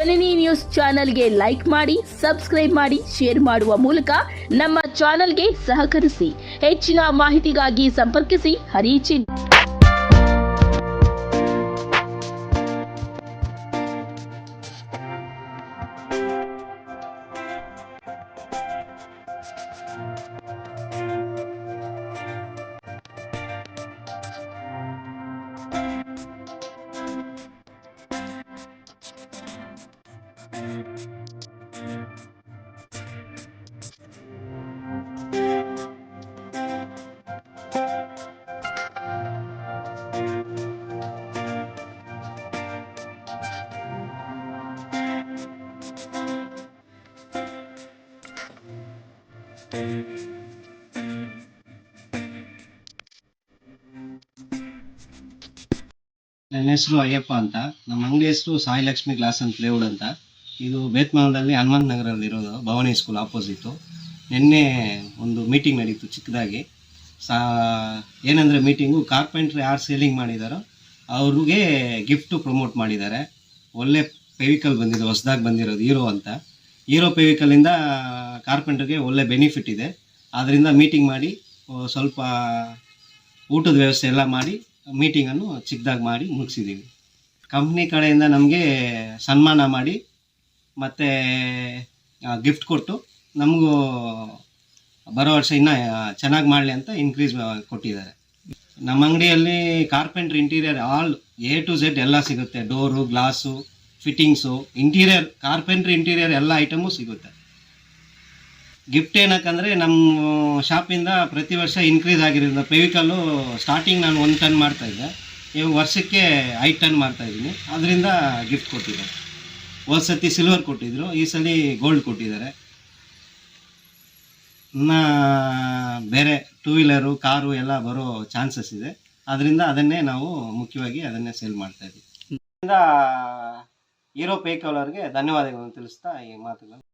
ಜನನಿ news ಚಾನೆಲ್ಗೆ like ಮಾಡಿ, subscribe ಮಾಡಿ, ಶೇರ್ ಮಾಡುವ ಮೂಲಕ ನಮ್ಮ ಚಾನೆಲ್ಗೆ ಸಹಕರಿಸಿ. ಹೆಚ್ಚಿನ ಮಾಹಿತಿಗಾಗಿ ಸಂಪರ್ಕಿಸಿ ಹರಿಚಿನ್. ನನ್ನ ಹೆಸರು ಅಯ್ಯಪ್ಪ ಅಂತ. ನಮ್ಮ ಅಂಗಡಿ ಹೆಸರು Sai Lakshmi glass and plywood ಅಂತ. ಇದು ಬೇತ್ಮಂಗಲದಲ್ಲಿ ಹನುಮಂತ ನಗರಲ್ಲಿ ಇರೋದು, ಭವಾನಿ ಸ್ಕೂಲ್ ಆಪೋಸಿಟು. ನಿನ್ನೆ ಒಂದು ಮೀಟಿಂಗ್ ನಡೀತು ಚಿಕ್ಕದಾಗಿ. ಏನಂದರೆ ಮೀಟಿಂಗು ಕಾರ್ಪೆಂಟ್ರ್ ಯಾರು ಸೇಲಿಂಗ್ ಮಾಡಿದಾರೋ ಅವ್ರಿಗೆ ಗಿಫ್ಟು ಪ್ರಮೋಟ್ ಮಾಡಿದ್ದಾರೆ. ಒಳ್ಳೆ ಫೆವಿಕಲ್ ಬಂದಿದೆ, ಹೊಸದಾಗಿ ಬಂದಿರೋದು ಹೀರೋ ಅಂತ. ಹೀರೋ ಫೆವಿಕಲಿಂದ ಕಾರ್ಪೆಂಟ್ರಿಗೆ ಒಳ್ಳೆ ಬೆನಿಫಿಟ್ ಇದೆ. ಆದ್ದರಿಂದ ಮೀಟಿಂಗ್ ಮಾಡಿ ಸ್ವಲ್ಪ ಊಟದ ವ್ಯವಸ್ಥೆ ಎಲ್ಲ ಮಾಡಿ ಮೀಟಿಂಗನ್ನು ಚಿಕ್ಕದಾಗಿ ಮಾಡಿ ಮುಗಿಸಿದ್ದೀವಿ. ಕಂಪ್ನಿ ಕಡೆಯಿಂದ ನಮಗೆ ಸನ್ಮಾನ ಮಾಡಿ ಮತ್ತು ಗಿಫ್ಟ್ ಕೊಟ್ಟು ನಮಗೂ ಬರೋ ವರ್ಷ ಇನ್ನೂ ಚೆನ್ನಾಗಿ ಮಾಡಲಿ ಅಂತ ಇನ್ಕ್ರೀಸ್ ಕೊಟ್ಟಿದ್ದಾರೆ. ನಮ್ಮ ಅಂಗಡಿಯಲ್ಲಿ carpenter interior all A to Z ಎಲ್ಲ ಸಿಗುತ್ತೆ. Door, glass, fittings, interior, carpenter interior ಎಲ್ಲ ಐಟಮು ಸಿಗುತ್ತೆ. ಗಿಫ್ಟ್ ಏನಕ್ಕಂದರೆ ನಮ್ಮ ಶಾಪಿಂದ ಪ್ರತಿ ವರ್ಷ ಇನ್ಕ್ರೀಸ್ ಆಗಿರೋದ್ರಿಂದ ಫೆವಿಕಲ್ಲು ಸ್ಟಾರ್ಟಿಂಗ್ ನಾನು 1 ಟನ್ ಮಾಡ್ತಾಯಿದ್ದೆ, ಇವಾಗ ವರ್ಷಕ್ಕೆ 5 ಟನ್ ಮಾಡ್ತಾಯಿದ್ದೀನಿ. ಅದರಿಂದ ಗಿಫ್ಟ್ ಕೊಟ್ಟಿದ್ದಾರೆ. ಹೋದ ಸತಿ ಸಿಲ್ವರ್ ಕೊಟ್ಟಿದ್ದರು, ಈ ಸಲ ಗೋಲ್ಡ್ ಕೊಟ್ಟಿದ್ದಾರೆ. ಇನ್ನು ಬೇರೆ 2 ವೀಲರು, ಕಾರು ಎಲ್ಲ ಬರೋ ಚಾನ್ಸಸ್ ಇದೆ. ಅದರಿಂದ ಅದನ್ನೇ ನಾವು ಮುಖ್ಯವಾಗಿ ಅದನ್ನೇ ಸೇಲ್ ಮಾಡ್ತಾಯಿದ್ದೀವಿ. ಇದರಿಂದ ಹೀರೋ ಫೆವಿಕಲ್ ಅವ್ರಿಗೆ ಧನ್ಯವಾದಗಳನ್ನು ತಿಳಿಸ್ತಾ ಈ ಮಾತುಗಳನ್ನು